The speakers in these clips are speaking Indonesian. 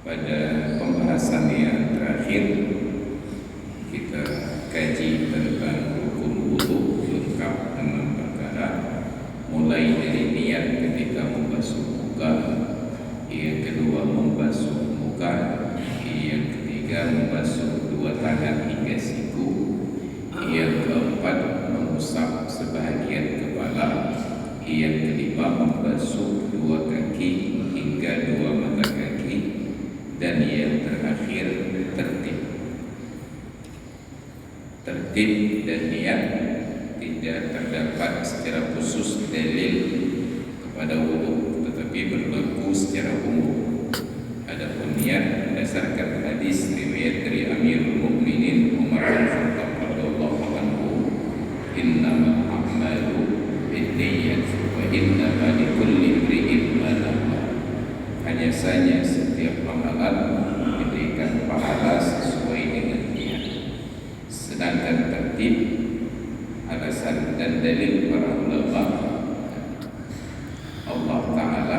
Pada pembahasan yang terakhir kita kaji tentang hukum wudu lengkap dengan perkara mulai dari niat ketika membasuh muka, yang kedua membasuh muka, yang ketiga membasuh dua tangan hingga siku, yang keempat mengusap sebahagian kepala, yang kelima membasuh dua kaki hingga dua mata kaki, dan yang terakhir tertib dan niat. Tidak terdapat secara khusus dalil kepada wudu, tetapi berlaku secara umum. Adapun niat berdasarkan hadis riwayat dari Amirul Mukminin Umar bin Khattab radhiyallahu anhu, innamal a'malu binniyat wa innama likulli imri'in ma nawa. Hanya saja setiap amalan diberikan pahala sesuai dengan niat. Sedangkan tertib, alasan dan dalil para ulama, Allah Ta'ala,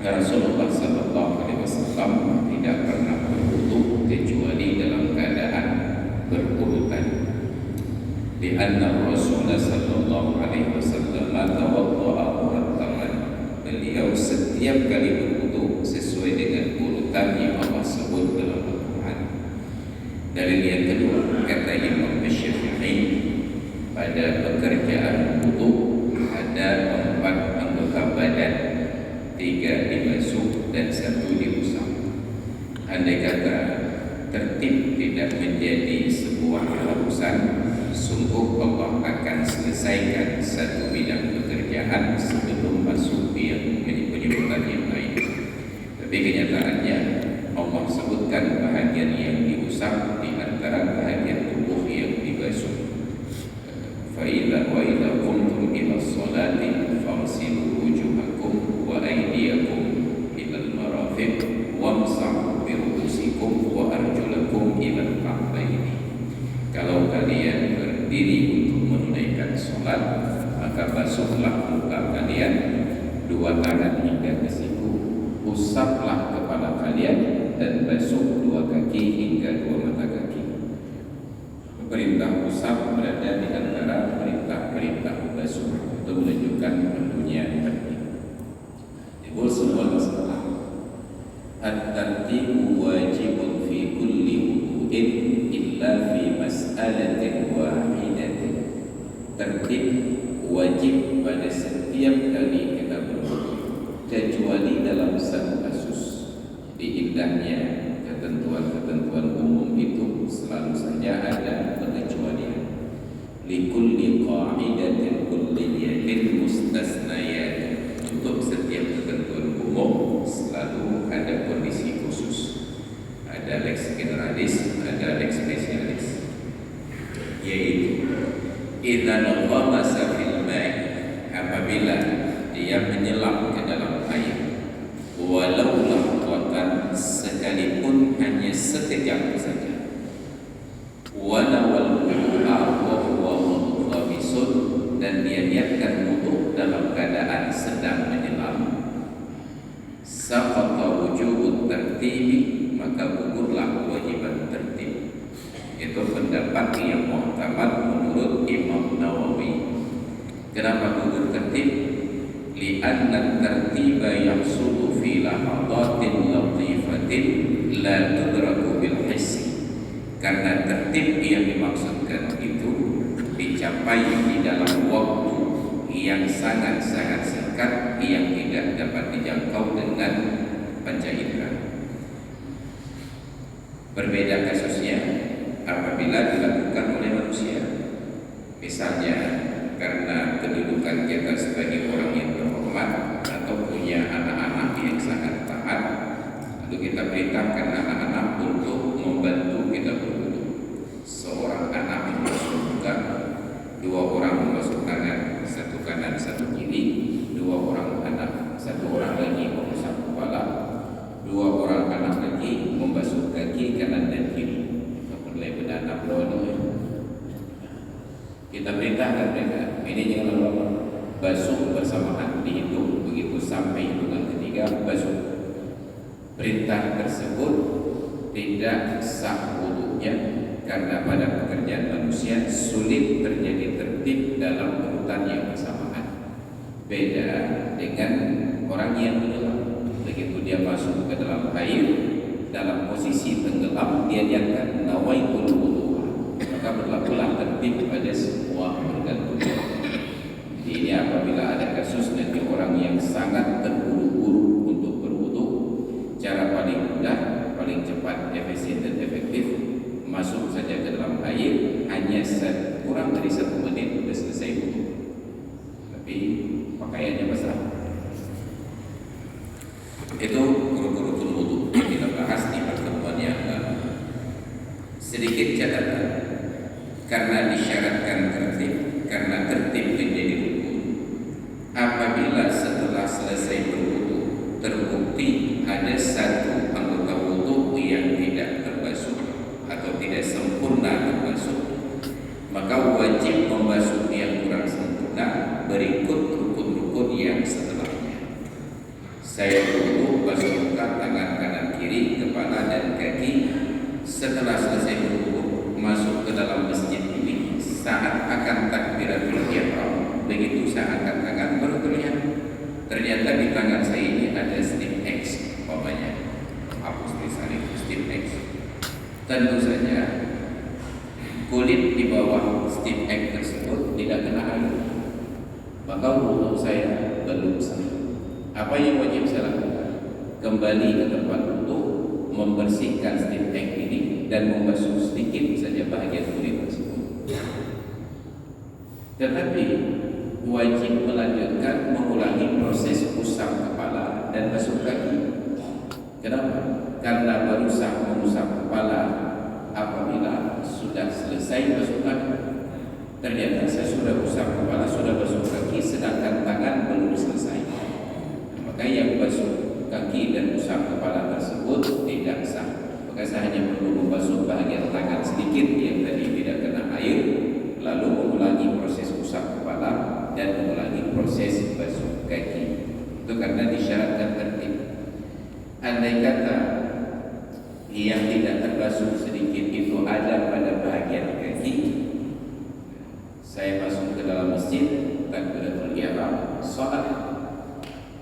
Rasulullah Sallallahu Alaihi Wasallam tidak pernah berwudu kecuali dalam keadaan berurutan. Di anna Rasulullah Sallallahu Alaihi Wasallam tawaddu'a murattaban. Beliau setiap kali berwudu sesuai dengan urutan yang Allah sebut dalam Al-Quran. Dalil yang kedua, kata Imam Syafi'i, pada pekerjaan wudu ada 4 anggota badan, 3 dibasuh dan 1 diusap. Andai kata tertib tidak menjadi sebuah keharusan, sungguh Allah akan selesaikan satu bidang pekerjaan sebelum masuk yang penyebutan yang lain. Tapi kenyataannya Allah sebutkan bahagian yang diusap di antara bahagian tubuh yang dibasuh. Fa'idha wa idha kuntum ila sholati fagsilu wujuhakum wa aydiyakum ilal marafiq wamsahu bi ru'usikum wa arjulakum ilal ka'baini. Kalau kalian berdiri untuk menunaikan sholat, maka basuhlah muka kalian, 2 tangan hingga ke siku, usaplah kepala kalian, dan basuh 2 kaki hingga 2 mata kaki. Perintah usap berada di antara perintah-perintah basuh. Itu menunjukkan perlunya tertib. Ibu semua masalah. At-tartibu wajibun fi kulli wudu'in illa fi mas'alatin wahidatin. Tertib wajib pada setiap kali kita berwudu, kecuali dalam satu kasus. Di indahnya ketentuan-ketentuan umum itu selalu saja ada pengecualian. Likulli qa'idatin kulliyatin mustasnayat. Untuk setiap ketentuan umum selalu ada kondisi khusus. Ada lex generalis, ada lex specialis. Yaitu idza ghamasa fil ma'i, apabila dia menyelam ke dalam air, walau lahwatan, sekalipun hanya sekejap saja, walawal wudu'a wa huwa muthabisun, dan dia niatkan wudu dalam keadaan sedang menyelam, saqata wujubut tertibi, maka gugurlah kewajiban tertib. Itu pendapat yang muhtamad menurut Imam Nawawi. Kenapa gugur tertib? Li'anna tertiba yahsulu fi lahadatin latifatin la tudraku bil hissi. Karena tertib yang dimaksudkan itu dicapai di dalam waktu yang sangat-sangat singkat, yang tidak dapat dijangkau dengan panca indera. Berbeda kasusnya apabila dilakukan oleh manusia. Misalnya karena kedudukan kita sebagai orang yang terhormat atau punya anak-anak yang sangat taat, lalu kita perintahkan anak-anak untuk membantu kita berwudu. Seorang anak membasuh muka, 2 orang membasuh tangan, 1 kanan 1 kiri, 2 orang anak, 1 orang lagi mengusap kepala, 2 orang anak lagi membasuh kaki kanan dan kiri. Kita perintahkan mereka, ini jangan lupa basuh bersamaan, dihitung begitu sampai hitungan ketiga basuh. perintah tersebut tidak sah wudunya, karena pada pekerjaan manusia sulit terjadi tertib dalam urutan yang bersamaan. Beda dengan orang yang menyelam. Begitu dia masuk ke dalam air, dalam posisi tenggelam, dia nyatakan nawaitul wudu, maka berlakulah tertib pada semua organ tubuh. Ini apabila ada kasus nanti orang yang sangat terburu-buru untuk berwudu, cara paling mudah, paling cepat, efisien dan efektif, masuk saja ke dalam air, hanya kurang dari 1 menit sudah selesai wudu. Tapi pakaiannya basah. Itu rukun-rukun wudu yang kita bahas di pertemuan yang lalu. Sedikit catatan, karena disyaratkan tertib, karena tertib menjadi rukun. Apabila setelah selesai berwudu terbukti ada satu anggota wudu yang tidak terbasuh atau tidak sempurna terbasuh, maka wajib membasuh yang kurang sempurna berikut rukun-rukun yang setelahnya. Saya berwudu, basuh muka, tangan kanan kiri, kepala dan kaki. Setelah selesai berwudu, masuk ke dalam masjid ini, saat akan takbiratul ihram, begitu saya angkat tangan baru terlihat. Ternyata di tangan saya ini ada stip X, umpamanya hapus tulisan itu stip X. Tentu saja kulit di bawah stip X tersebut tidak kena air, maka wudu saya belum sah. Apa yang wajib saya lakukan? Kembali ke tempat wudu, membersihkan stip X ini dan membasuh sedikit saja bahagian kulit tersebut. Tetapi wajib melanjutkan mengulangi proses usap kepala dan basuh kaki. Kenapa? Karena baru sah mengusap kepala apabila sudah selesai basuh kaki. Ternyata saya sudah usap kepala, sudah basuh kaki, sedangkan tangan belum selesai. Maka yang basuh kaki dan usap kepala tersebut tidak sah. Maka saya hanya perlu membasuh bahagian tangan sedikit yang tadi tidak kena air, lalu mengulangi proses usap kepala dan mengulangi proses basuh kaki. Itu karena disyaratkan tertib. Andai kata yang tidak terbasuh sedikit itu ada pada bahagian kaki, saya masuk ke dalam masjid, takbiratul ihram, sholat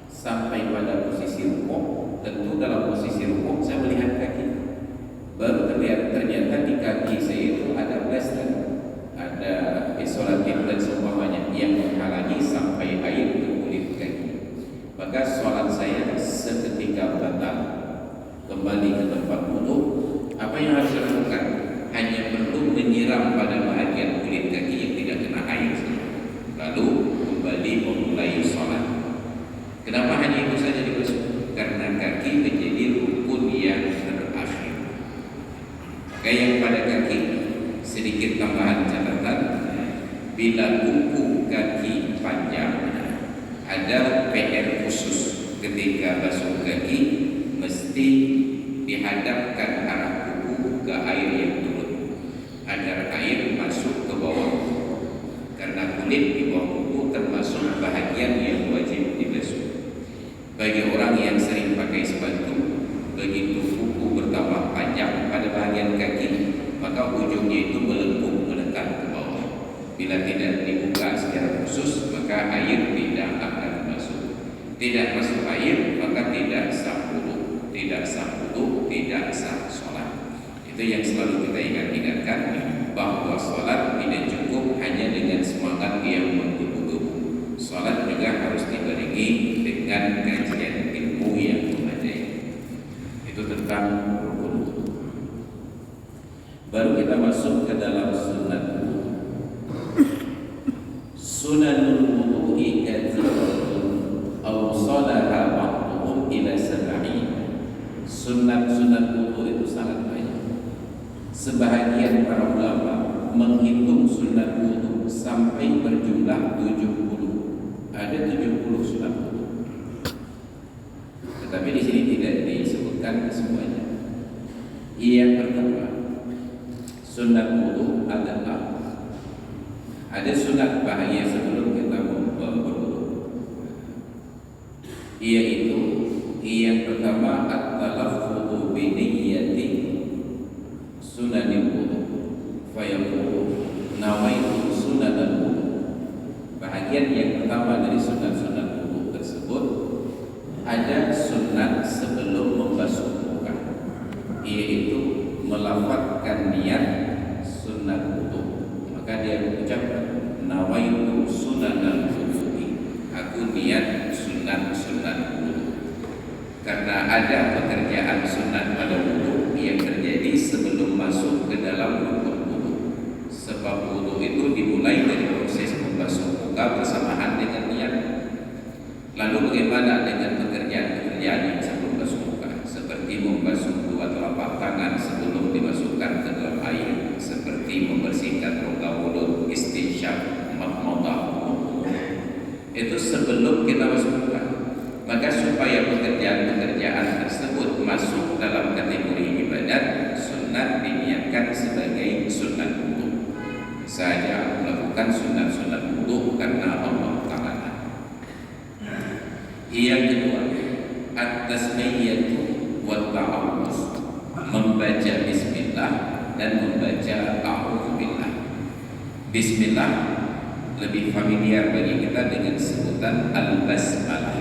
sampai pada posisi rukuk. Tentu dalam posisi rukuk saya melihat kaki, baru ternyata di kaki saya itu ada plaster, ada isolatif dan seumpamanya yang menghalangi sampai air ke kulit kaki. Maka sholat saya seketika batal. Kembali ke tempat wudu, apa yang harus dilakukan? Hanya perlu menyiram pada bahagian kulit kaki yang tidak kena air, lalu kembali memulai sholat. Kenapa hanya itu saja dibasuh? Karena kaki menjadi rukun yang terakhir. Maka yang pada kaki, sedikit tambahan catatan, bila kuku kaki panjang, ada PR khusus ketika basuh kaki, mesti dihadapkan arah kuku ke air yang turun agar air masuk ke bawah kuku, karena kulit di bawah kuku termasuk bahagian yang wajib dibasuh. Bagi orang yang sering pakai sepatu, begitu kuku bertambah panjang pada bahagian kaki, maka ujungnya itu melengkung mendekat ke bawah. Bila tidak dibuka secara khusus, maka air tidak akan masuk. Tidak masuk air, maka tidak sah wudu, tidak sah wudu, tidak sah sholat. Itu yang selalu kita ingatkan, bahwa sholat tidak cukup hanya dengan semangat yang menggebu-gebu. Sholat juga harus dibarengi dengan kajian ilmu yang memadai. Itu tentang rukun wudu. Baru kita masuk ke dalam sunat wudu. Sunanul wudu'i katsiratun aw salaha ba'dhum ila sab'in. Sunat-sunat wudu itu sangat banyak. Sebahagian para ulama menghitung sunat wudu sampai berjumlah 70. Ada 70 sunat wudu. Tetapi di sini tidak disebutkan semuanya. Yang pertama, sunat wudu adalah ada sunat bahaya sebelum kita berwudu, yaitu yang pertama at-talaffuzu melafalkan niat sunat wudu, maka dia mengucapkan nawaitu sunanal wudu'i, aku niat sunat wudu. Karena ada pekerjaan sunat pada wudu yang terjadi sebelum masuk ke dalam rukun wudu. Sebab wudu itu dimulai dari proses membasuh muka bersamaan dengan niat. Lalu bagaimana dengan pekerjaan-pekerjaan yang sebelum basuh muka, seperti membasuh dua telapak tangan sebelum dimasukkan ke dalam air, seperti membersihkan rongga mulut, istinsyaq, madmadah, itu sebelum kita basuh muka. Maka supaya pekerjaan-pekerjaan tersebut masuk dalam kategori ibadat, sunat diniatkan sebagai sunat wudu. Saya melakukan sunat-sunat wudu karena Allah Ta'ala. Yang kedua, at-tasmiyatu wa ta'awuz, membaca bismillah dan membaca a'udzubillah. Bismillah lebih familiar bagi kita dengan sebutan al-basmalah.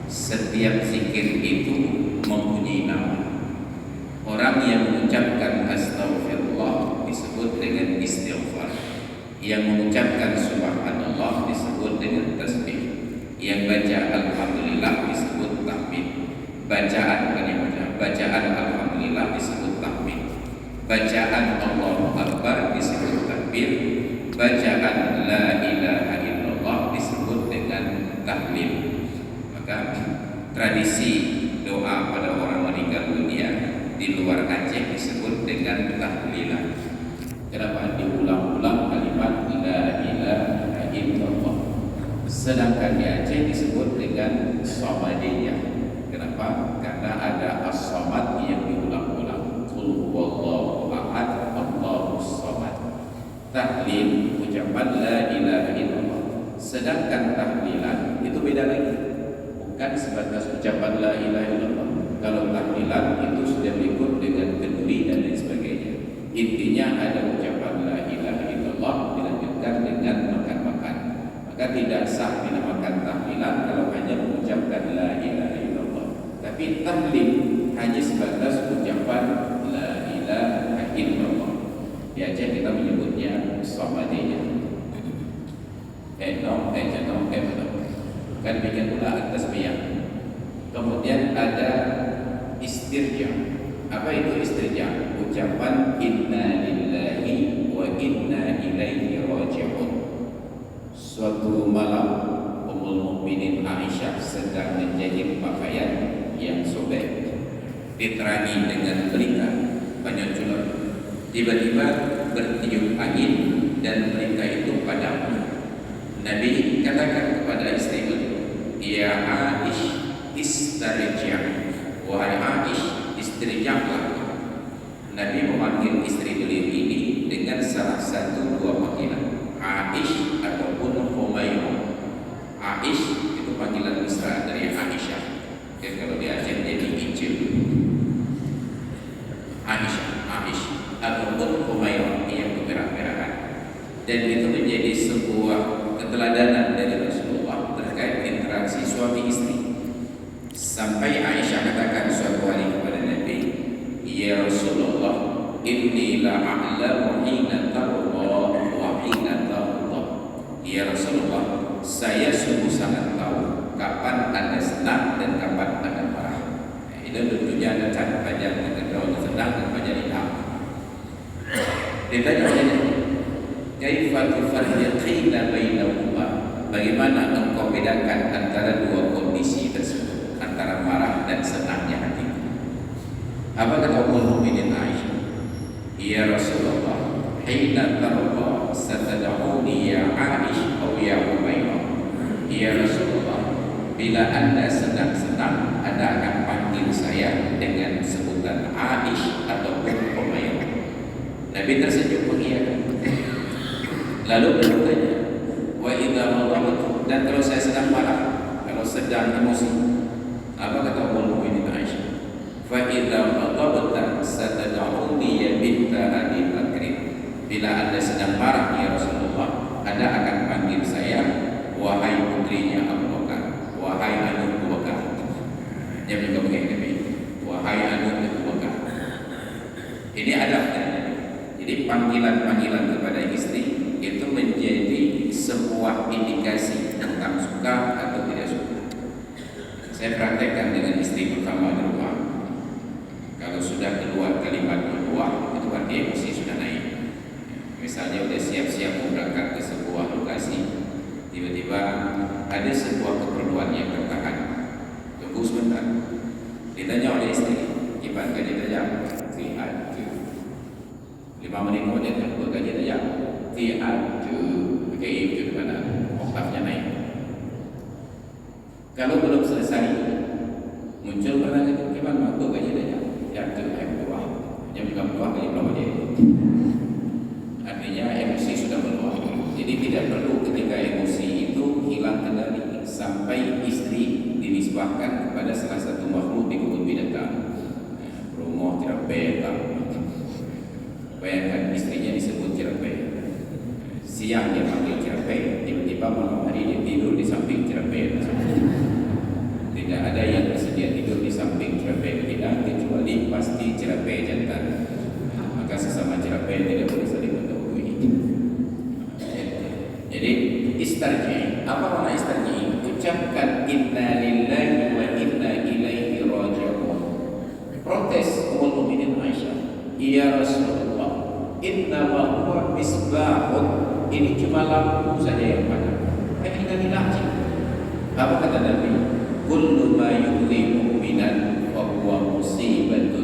Setiap zikir itu mempunyai nama. Orang yang mengucapkan astaghfirullah disebut dengan istighfar. Yang mengucapkan subhanallah disebut dengan tasbih. Yang baca alhamdulillah disebut tahmid. Bacaan alhamdulillah disebut tahmid. Bacaan Allahu Akbar disebut takbir. Bacaan la ilaha illallah disebut dengan tahlil. Maka tradisi doa pada orang meninggal dunia di luar Aceh disebut dengan tahlilan. Kenapa diulang-ulang kalimat la ilaha illallah? Sedangkan di Aceh disebut dengan samadiyah. Kenapa? Karena ada as-samad yang diulang-ulang. Qul huwallahu ahad, Allahus samad. Tahlil ucapan la ilaha illallah. Sedangkan tahlilan itu beda lagi. Bukan sebatas ucapan la ilaha illallah. Kalau tahlilan itu sudah berikut dengan kenduri dan lain sebagainya. Intinya ada ucapan la ilaha illallah dilanjutkan dengan makan-makan. Maka tidak sah dinamakan tahlilan kalau hanya mengucapkan la ilaha illallah. Tapi tahlil hanya sebatas ucapan la ilaha illallah. Di Aceh kita menyebutnya samadiyah. Kan bikin pula tasbih. Kemudian ada istirja. Apa itu istirja? Ucapan inna lillahi wa inna ilaihi raji'un. Suatu malam Ummul Mukminin Aisyah sedang menjahit pakaian yang sobek, diterangi dengan pelita banyak culut. Tiba-tiba bertiup angin dan pelita itu padam. Nabi katakan kepada istri beliau, ya Aish istarja', wahai Aish istirja'lah. Nabi memanggil istri beliau ini dengan salah satu dua panggilan, Aish ataupun Humairah. Aish itu panggilan mesra dari Aisyah. Dan kalau di Aceh jadi Icil. Aish ataupun Humairah yang bergerak-gerakan. Dan itu menjadi sebuah keteladanan dari Rasulullah terkait interaksi suami istri. Sampai Aisyah katakan suatu hari kepada Nabi, ya Rasulullah, inni la'a'lamu hina tarda wa hina tarda. Ya Rasulullah, saya sungguh sangat tahu kapan Anda senang dan kapan Anda marah. Itu tentunya ada cara panjang dengan kalau senang dan panjang hitam. Ditanya oleh Nabi, kaifa tufarriqina bainahuma? Bagaimana engkau bedakan antara dua kondisi tersebut, antara marah dan senangnya hati? Apa kata Ummul Mukminin Aisyah? Ya Rasulullah, hina tarda satad'uni ya Aish atau ya Humairah. Ya Rasulullah, bila Anda senang-senang, Anda akan panggil saya dengan sebutan Aish ataupun Humairah. Nabi tersenyum mengiyakan. Lalu bertanya, wa idza ghadabtu, dan kalau saya sedang marah, kalau sedang emosi, apa kata Ummul Mukminin Aisyah? Fa idza ghadabta satad'uni ya binta Abi Bakr. Bila Anda sedang marah ya Rasulullah, Anda akan panggil saya wahai putrinya Abu Bakar, wahai anak Abu Bakar. Dia juga begitu, wahai anak Abu Bakar. Ini adabnya. panggilan-panggilan kepada istri itu menjadi sebuah indikasi tentang suka atau tidak suka. Saya praktekkan dengan istri pertama di rumah. Kalau sudah keluar kalimat dua, itu berarti emosi sudah naik. Misalnya udah siap-siap mau berangkat ke sebuah lokasi, tiba-tiba ada sebuah keperluan yang bertahan. Tunggu sebentar. Ditanya oleh istri, gimana dia jawab? Tiada. 5 menit kemudian yang kedua dia jawab, tiada. Oke, itu mana? Oktavnya naik. Kalau belum selesai, muncul pertanyaan gimana? Aku gaji dia jawab, tiada. Yang bukan meluah gaji berapa dia? Artinya emosi sudah meluah. Jadi tidak perlu ketika emosi itu hilang kendali sampai istri dinisbahkan kepada salah satu makhluk di kebun binatang. Rumah cerapet, bayangkan istrinya disebut cerapet. Siang dia panggil cerapet, tiba-tiba malam hari dia tidur di samping cerapet. Tidak ada yang bersedia tidur di samping cerapet kita kecuali pasti cerapet jantan. Maka sesama cerapet tidak boleh saling mendahului. Jadi istarji, apa makna istarji? Ucapkan inna lillahi wa inna ilaihi raji'un. Protes Ummul Mukminin Aisyah, ya Rasulullah, inna ma huwa misbahun, ini cuma lampu saja yang padam. Inna lillahi. Apa kata Nabi? Kullu ma yu'li mu'minan wa huwa musibatun